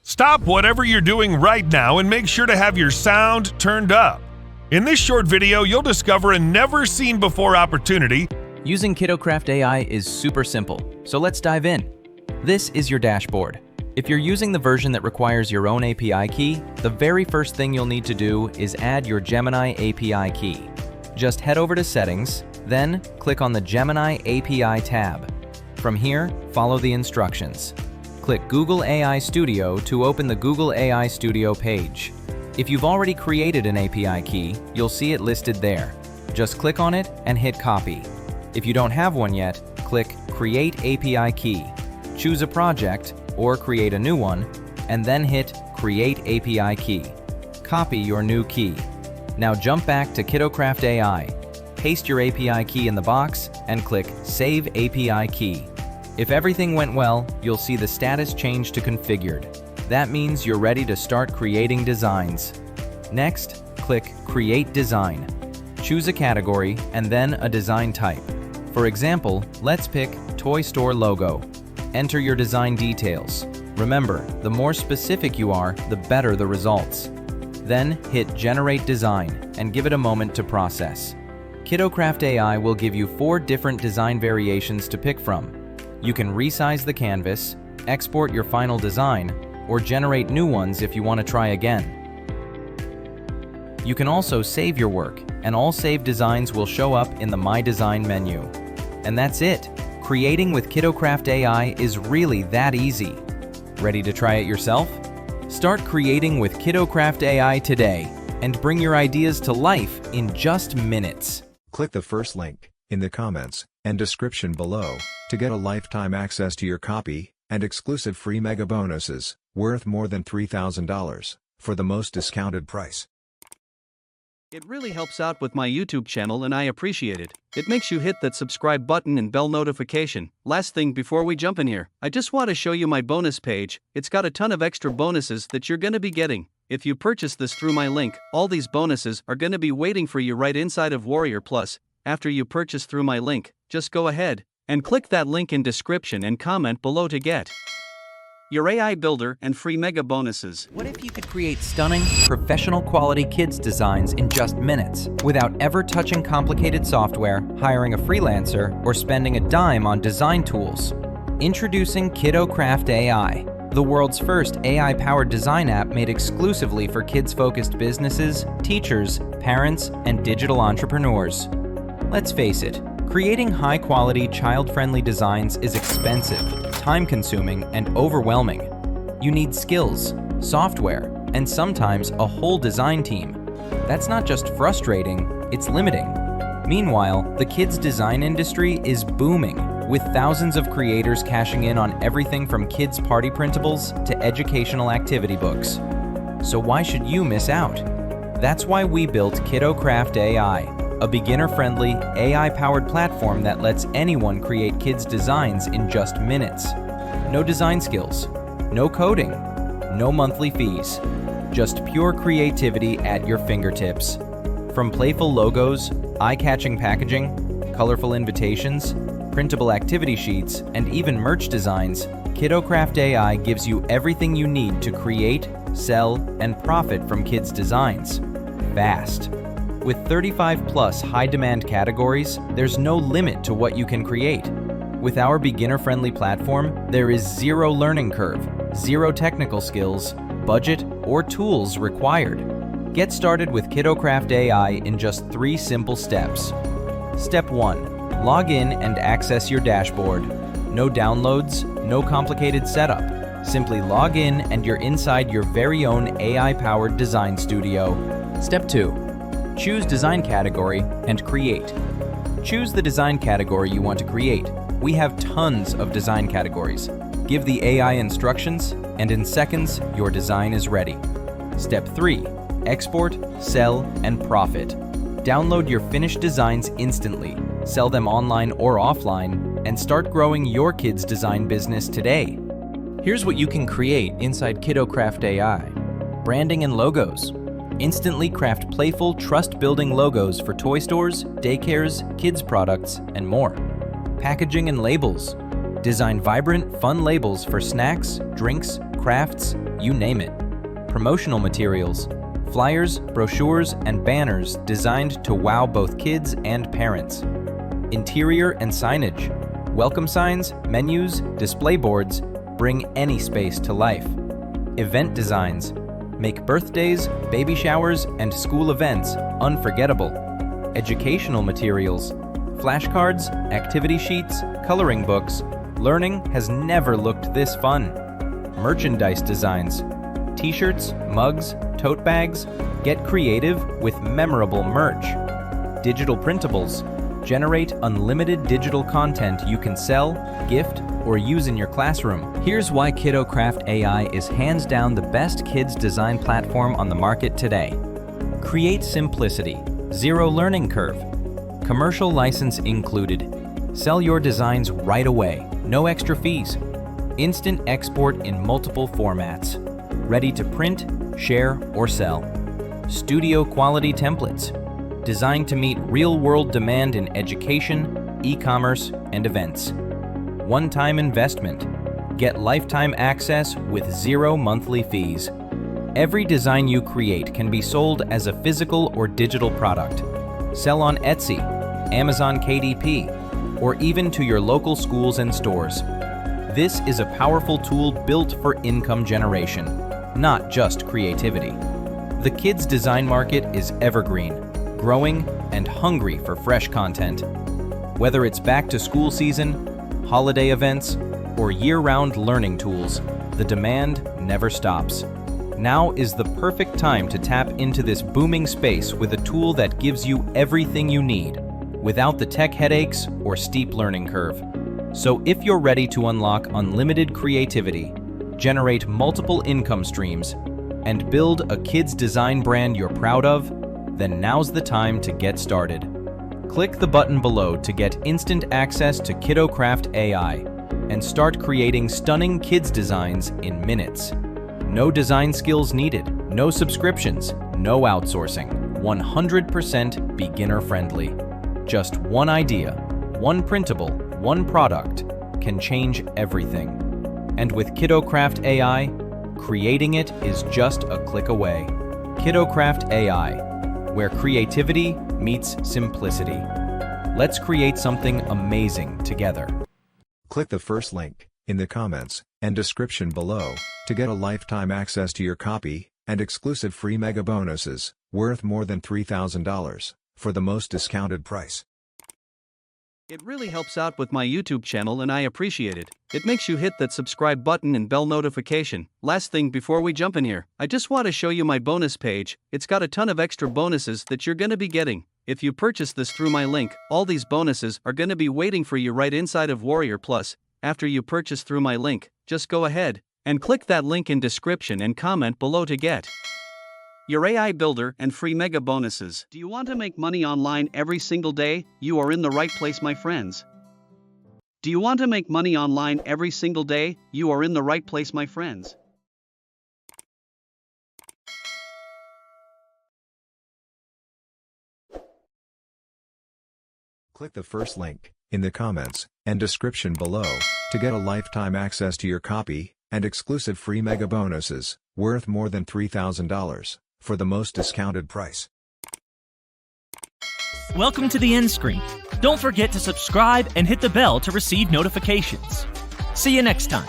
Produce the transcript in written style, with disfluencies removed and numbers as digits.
Stop whatever you're doing right now and make sure to have your sound turned up. In this short video, you'll discover a never-seen-before opportunity. Using KiddoCraftAI is super simple, so let's dive in. This is your dashboard. If you're using the version that requires your own API key, the very first thing you'll need to do is add your Gemini API key. Just head over to Settings, then click on the Gemini API tab. From here, follow the instructions. Click Google AI Studio to open the Google AI Studio page. If you've already created an API key, you'll see it listed there. Just click on it and hit Copy. If you don't have one yet, click Create API Key. Choose a project or create a new one, and then hit Create API Key. Copy your new key. Now jump back to KiddoCraftAI. Paste your API key in the box and click Save API Key. If everything went well, you'll see the status change to Configured. That means you're ready to start creating designs. Next, click Create Design. Choose a category and then a design type. For example, let's pick Toy Store logo. Enter your design details. Remember, the more specific you are, the better the results. Then hit Generate Design and give it a moment to process. KiddoCraftAI will give you 4 different design variations to pick from. You can resize the canvas, export your final design, or generate new ones if you want to try again. You can also save your work, and all saved designs will show up in the My Design menu. And that's it! Creating with KiddoCraftAI is really that easy. Ready to try it yourself? Start creating with KiddoCraftAI today, and bring your ideas to life in just minutes. Click the first link in the comments and description below to get a lifetime access to your copy and exclusive free mega bonuses worth more than $3,000 for the most discounted price. It really helps out with my YouTube channel and I appreciate it. It makes you hit that subscribe button and bell notification. Last thing before we jump in here, I just want to show you my bonus page. It's got a ton of extra bonuses that you're gonna be getting. If you purchase this through my link, all these bonuses are gonna be waiting for you right inside of Warrior Plus. After you purchase through my link, just go ahead and click that link in description and comment below to get your AI builder and free mega bonuses. What if you could create stunning, professional quality kids designs in just minutes without ever touching complicated software, hiring a freelancer, or spending a dime on design tools? Introducing KiddoCraftAI, the world's first AI-powered design app made exclusively for kids-focused businesses, teachers, parents, and digital entrepreneurs. Let's face it, creating high-quality, child-friendly designs is expensive, time-consuming, and overwhelming. You need skills, software, and sometimes a whole design team. That's not just frustrating, it's limiting. Meanwhile, the kids' design industry is booming, with thousands of creators cashing in on everything from kids' party printables to educational activity books. So why should you miss out? That's why we built KiddoCraftAI, a beginner-friendly, AI-powered platform that lets anyone create kids' designs in just minutes. No design skills, no coding, no monthly fees. Just pure creativity at your fingertips. From playful logos, eye-catching packaging, colorful invitations, printable activity sheets, and even merch designs, KiddoCraftAI gives you everything you need to create, sell, and profit from kids' designs. Fast. With 35+ high-demand categories, there's no limit to what you can create. With our beginner-friendly platform, there is zero learning curve, zero technical skills, budget, or tools required. Get started with KiddoCraftAI in just 3 simple steps. Step 1. Log in and access your dashboard. No downloads, no complicated setup. Simply log in and you're inside your very own AI-powered design studio. Step 2. Choose Design Category and Create. Choose the design category you want to create. We have tons of design categories. Give the AI instructions, and in seconds, your design is ready. Step 3. Export, sell, and profit. Download your finished designs instantly, sell them online or offline, and start growing your kids' design business today. Here's what you can create inside KiddoCraftAI. Branding and logos. Instantly craft playful, trust-building logos for toy stores, daycares, kids products, and more. Packaging and labels. Design vibrant, fun labels for snacks, drinks, crafts, you name it. Promotional materials, flyers, brochures, and banners designed to wow both kids and parents. Interior and signage, welcome signs, menus, display boards, bring any space to life. Event designs, make birthdays, baby showers, and school events unforgettable. Educational materials, flashcards, activity sheets, coloring books. Learning has never looked this fun. Merchandise designs, t-shirts, mugs, tote bags. Get creative with memorable merch. Digital printables, generate unlimited digital content you can sell, gift, or use in your classroom. Here's why KiddoCraftAI is hands down the best kids design platform on the market today. Create simplicity, zero learning curve. Commercial license included. Sell your designs right away, no extra fees. Instant export in multiple formats. Ready to print, share, or sell. Studio quality templates. Designed to meet real-world demand in education, e-commerce, and events. One-time investment. Get lifetime access with zero monthly fees. Every design you create can be sold as a physical or digital product. Sell on Etsy, Amazon KDP, or even to your local schools and stores. This is a powerful tool built for income generation, not just creativity. The kids' design market is evergreen, growing, and hungry for fresh content. Whether it's back-to-school season, holiday events, or year-round learning tools, the demand never stops. Now is the perfect time to tap into this booming space with a tool that gives you everything you need, without the tech headaches or steep learning curve. So if you're ready to unlock unlimited creativity, generate multiple income streams, and build a kids' design brand you're proud of, then now's the time to get started. Click the button below to get instant access to KiddoCraftAI and start creating stunning kids' designs in minutes. No design skills needed, no subscriptions, no outsourcing, 100% beginner-friendly. Just one idea, one printable, one product can change everything. And with KiddoCraftAI, creating it is just a click away. KiddoCraftAI, where creativity meets simplicity. Let's create something amazing together. Click the first link in the comments and description below to get a lifetime access to your copy and exclusive free mega bonuses worth more than $3,000 for the most discounted price. It really helps out with my YouTube channel and I appreciate it. It makes you hit that subscribe button and bell notification. Last thing before we jump in here, I just want to show you my bonus page. It's got a ton of extra bonuses that you're gonna be getting. If you purchase this through my link, all these bonuses are gonna be waiting for you right inside of Warrior Plus. After you purchase through my link, just go ahead and click that link in description and comment below to get your AI builder and free mega bonuses. Do you want to make money online every single day? You are in the right place, my friends. Do you want to make money online every single day? You are in the right place, my friends. Click the first link in the comments and description below to get a lifetime access to your copy and exclusive free mega bonuses worth more than $3,000 for the most discounted price. Welcome to the end screen. Don't forget to subscribe and hit the bell to receive notifications. See you next time.